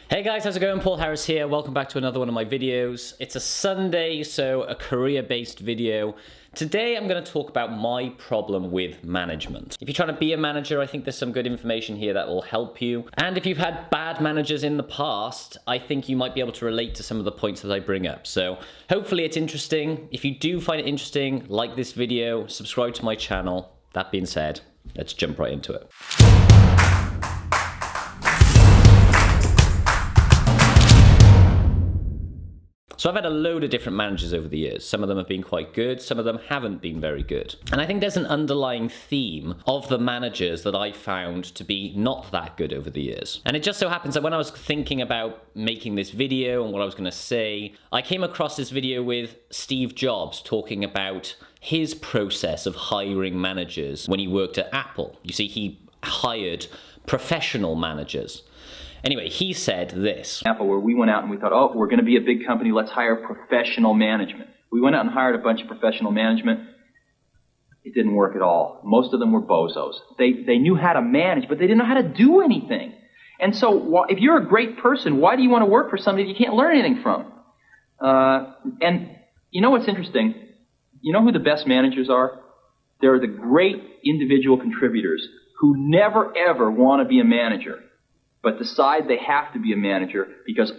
Hey guys, how's it going? Paul Harris here. Welcome back to another one of my videos. It's a Sunday, so a career-based video. Today I'm going to talk about my problem with management. If you're trying to be a manager, I think there's some good information here that will help you. And if you've had bad managers in the past, I think you might be able to relate to some of the points that I bring up. So hopefully it's interesting. If you do find it interesting, like this video, subscribe to my channel. That being said, let's jump right into it. So I've had a load of different managers over the years. Some of them have been quite good, some of them haven't been very good. And I think there's an underlying theme of the managers that I found to be not that good over the years. And it just so happens that when I was thinking about making this video and what I was going to say, I came across this video with Steve Jobs talking about his process of hiring managers when he worked at Apple. You see, he hired professional managers. Anyway, he said this. Apple, where we went out and we thought, oh, we're going to be a big company, let's hire professional management. We went out and hired a bunch of professional management. It didn't work at all. Most of them were bozos. They knew how to manage, but they didn't know how to do anything. And so if you're a great person, why do you want to work for somebody you can't learn anything from? And you know what's interesting? You know who the best managers are? They're the great individual contributors who never, ever want to be a manager, but decide they have to be a manager because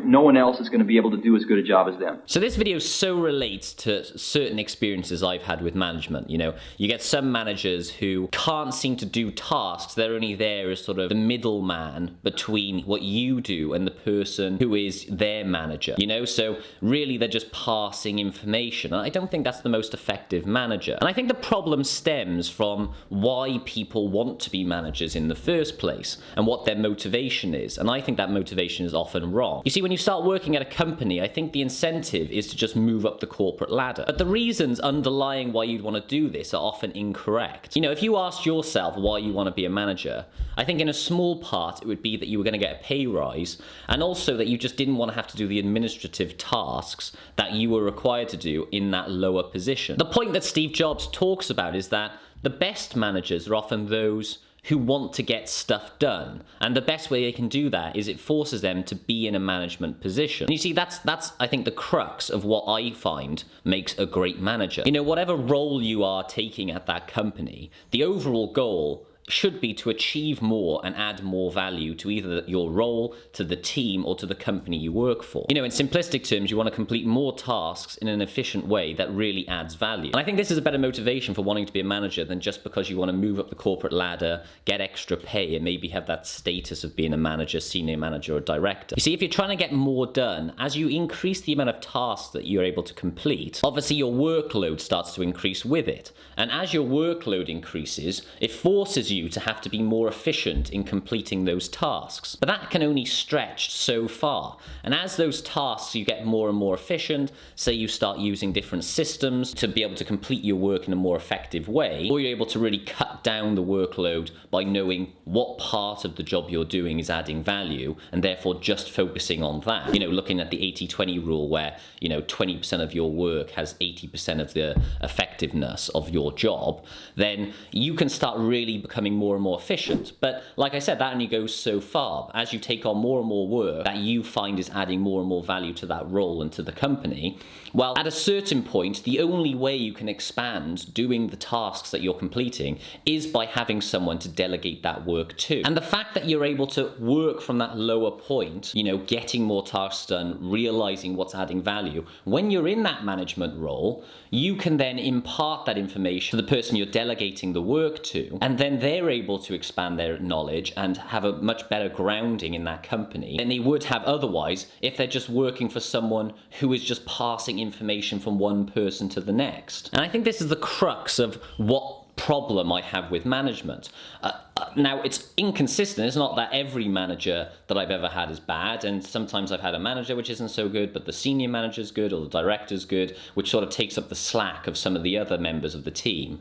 no one else is going to be able to do as good a job as them. So this video so relates to certain experiences I've had with management. You know, you get some managers who can't seem to do tasks. They're only there as sort of the middleman between what you do and the person who is their manager. You know, so really they're just passing information. And I don't think that's the most effective manager. And I think the problem stems from why people want to be managers in the first place and what their motivation is, and I think that motivation is often wrong. You see, when you start working at a company, I think the incentive is to just move up the corporate ladder. But the reasons underlying why you'd want to do this are often incorrect. You know, if you asked yourself why you want to be a manager, I think in a small part it would be that you were going to get a pay rise, and also that you just didn't want to have to do the administrative tasks that you were required to do in that lower position. The point that Steve Jobs talks about is that the best managers are often those who want to get stuff done. And the best way they can do that is it forces them to be in a management position. And you see, that's I think the crux of what I find makes a great manager. You know, whatever role you are taking at that company, the overall goal should be to achieve more and add more value to either your role, to the team, or to the company you work for. You know, in simplistic terms, you want to complete more tasks in an efficient way that really adds value. And I think this is a better motivation for wanting to be a manager than just because you want to move up the corporate ladder, get extra pay, and maybe have that status of being a manager, senior manager, or director. You see, if you're trying to get more done, as you increase the amount of tasks that you're able to complete, obviously your workload starts to increase with it. And as your workload increases, it forces you to have to be more efficient in completing those tasks. But that can only stretch so far. And as those tasks, you get more and more efficient, say you start using different systems to be able to complete your work in a more effective way, or you're able to really cut down the workload by knowing what part of the job you're doing is adding value, and therefore just focusing on that. You know, looking at the 80-20 rule where, you know, 20% of your work has 80% of the effectiveness of your job, then you can start really becoming more and more efficient. But like I said, that only goes so far. As you take on more and more work that you find is adding more and more value to that role and to the company, well, at a certain point, the only way you can expand doing the tasks that you're completing is by having someone to delegate that work to. And the fact that you're able to work from that lower point, you know, getting more tasks done, realizing what's adding value, when you're in that management role, you can then impart that information to the person you're delegating the work to, and then they're able to expand their knowledge and have a much better grounding in that company than they would have otherwise if they're just working for someone who is just passing information from one person to the next. And I think this is the crux of what problem I have with management. Now, it's inconsistent. It's not that every manager that I've ever had is bad, and sometimes I've had a manager which isn't so good, but the senior manager's good or the director's good, which sort of takes up the slack of some of the other members of the team.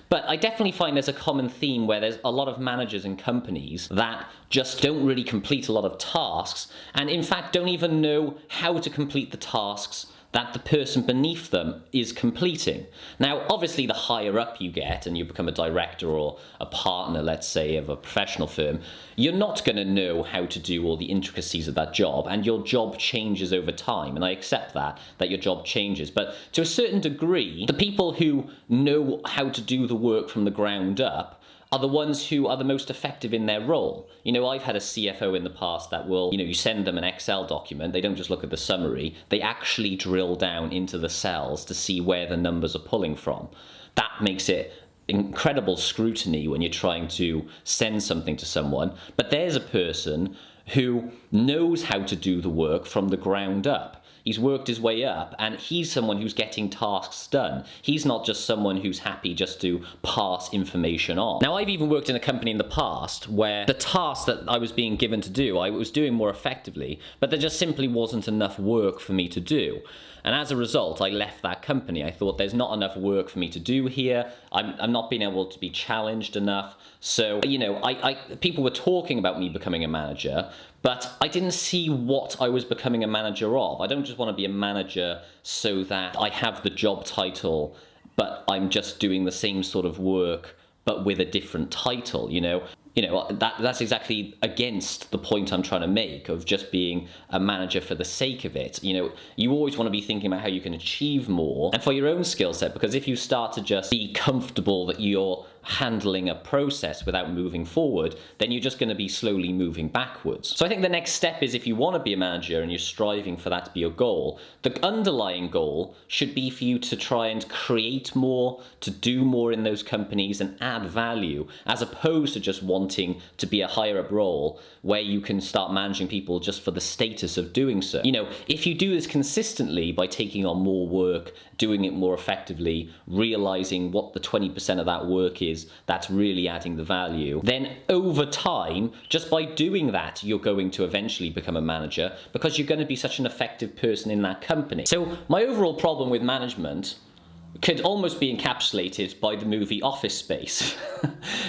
But I definitely find there's a common theme where there's a lot of managers and companies that just don't really complete a lot of tasks, and in fact don't even know how to complete the tasks that the person beneath them is completing. Now, obviously, the higher up you get and you become a director or a partner, let's say, of a professional firm, you're not going to know how to do all the intricacies of that job, and your job changes over time. And I accept that your job changes. But to a certain degree, the people who know how to do the work from the ground up are the ones who are the most effective in their role. You know, I've had a CFO in the past that will, you send them an Excel document, they don't just look at the summary, they actually drill down into the cells to see where the numbers are pulling from. That makes it incredible scrutiny when you're trying to send something to someone, but there's a person who knows how to do the work from the ground up. He's worked his way up, and he's someone who's getting tasks done. He's not just someone who's happy just to pass information on. Now, I've even worked in a company in the past where the task that I was being given to do, I was doing more effectively, but there just simply wasn't enough work for me to do. And as a result, I left that company. I thought there's not enough work for me to do here. I'm not being able to be challenged enough. So, people were talking about me becoming a manager, but I didn't see what I was becoming a manager of. I don't just want to be a manager so that I have the job title, but I'm just doing the same sort of work, but with a different title, that's exactly against the point I'm trying to make of just being a manager for the sake of it. You always want to be thinking about how you can achieve more and for your own skill set, because if you start to just be comfortable that you're handling a process without moving forward, then you're just going to be slowly moving backwards. So I think the next step is, if you want to be a manager and you're striving for that to be your goal, the underlying goal should be for you to try and create more, to do more in those companies and add value, as opposed to just wanting to be a higher up role where you can start managing people just for the status of doing so. If you do this consistently by taking on more work, doing it more effectively, realizing what the 20% of that work is that's really adding the value, then over time, just by doing that, you're going to eventually become a manager, because you're going to be such an effective person in that company. So my overall problem with management could almost be encapsulated by the movie Office Space,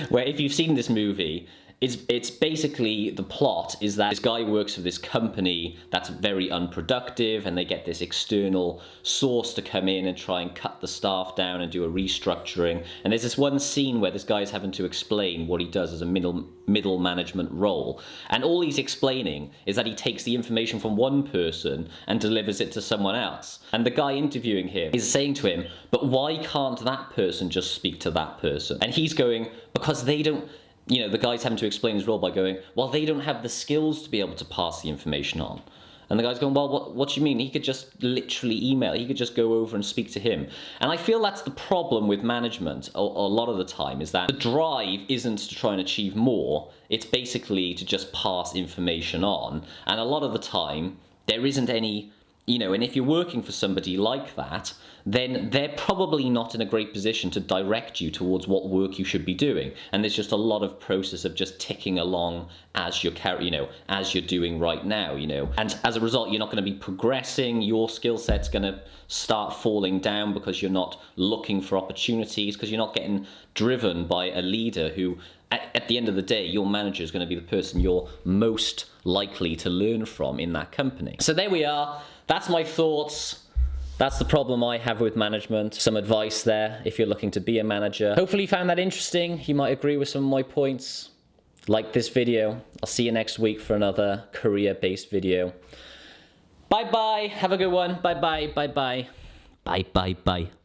where, if you've seen this movie, it's basically, the plot is that this guy works for this company that's very unproductive, and they get this external source to come in and try and cut the staff down and do a restructuring. And there's this one scene where this guy's having to explain what he does as a middle management role. And all he's explaining is that he takes the information from one person and delivers it to someone else. And the guy interviewing him is saying to him, but why can't that person just speak to that person? And he's going, because they don't... the guy's having to explain his role by going, well, they don't have the skills to be able to pass the information on. And the guy's going, well, what do you mean? He could just literally email. He could just go over and speak to him. And I feel that's the problem with management a lot of the time, is that the drive isn't to try and achieve more. It's basically to just pass information on. And a lot of the time, there isn't any... and if you're working for somebody like that, then they're probably not in a great position to direct you towards what work you should be doing. And there's just a lot of process of just ticking along as you're as you're doing right now, And as a result, you're not going to be progressing. Your skill set's going to start falling down because you're not looking for opportunities, because you're not getting driven by a leader who, at the end of the day, your manager is going to be the person you're most likely to learn from in that company. So there we are. That's my thoughts. That's the problem I have with management. Some advice there if you're looking to be a manager. Hopefully you found that interesting. You might agree with some of my points. Like this video. I'll see you next week for another career-based video. Bye-bye. Have a good one. Bye-bye. Bye-bye. Bye-bye-bye.